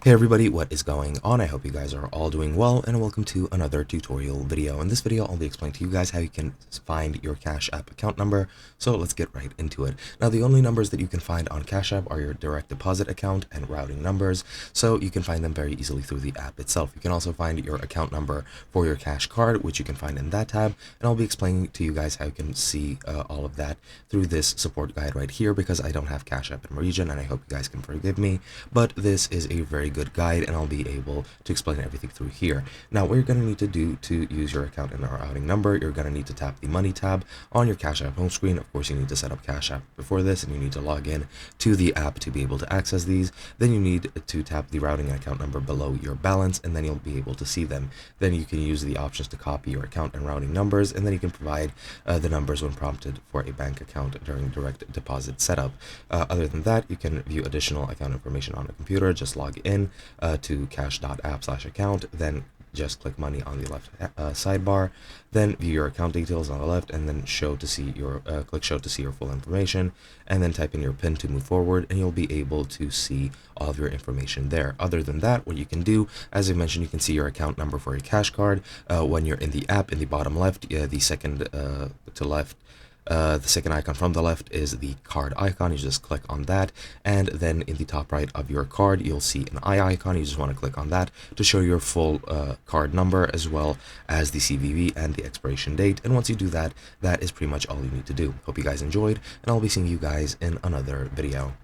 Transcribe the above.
Hey everybody, what is going on? I hope you guys are all doing well, and welcome to another tutorial video. In this video, I'll be explaining to you guys how you can find your Cash App account number, so let's get right into it. Now, the only numbers that you can find on Cash App are your direct deposit account and routing numbers, so you can find them very easily through the app itself. You can also find your account number for your Cash Card, which you can find in that tab, and I'll be explaining to you guys how you can see all of that through this support guide right here, because I don't have Cash App in my region, and I hope you guys can forgive me, but this is a very good guide and I'll be able to explain everything through here. Now, what you're going to need to do to use your account and our routing number, you're going to need to tap the money tab on your Cash App home screen. Of course, you need to set up Cash App before this, and you need to log in to the app to be able to access these. Then you need to tap the routing and account number below your balance, and then you'll be able to see them. Then you can use the options to copy your account and routing numbers, and then you can provide the numbers when prompted for a bank account during direct deposit setup. Other than that, you can view additional account information on a computer. Just log in to cash.app/account, then just click money on the left sidebar, then view your account details on the left, and then show to see your click show to see your full information, and then type in your PIN to move forward, and you'll be able to see all of your information there. Other than that, what you can do, as I mentioned, you can see your account number for a Cash Card when you're in the app. In the bottom left, the second to left, the second icon from the left is the card icon. You just click on that, and then in the top right of your card, you'll see an eye icon. You just want to click on that to show your full card number, as well as the CVV and the expiration date. And once you do that, that is pretty much all you need to do. Hope you guys enjoyed, and I'll be seeing you guys in another video.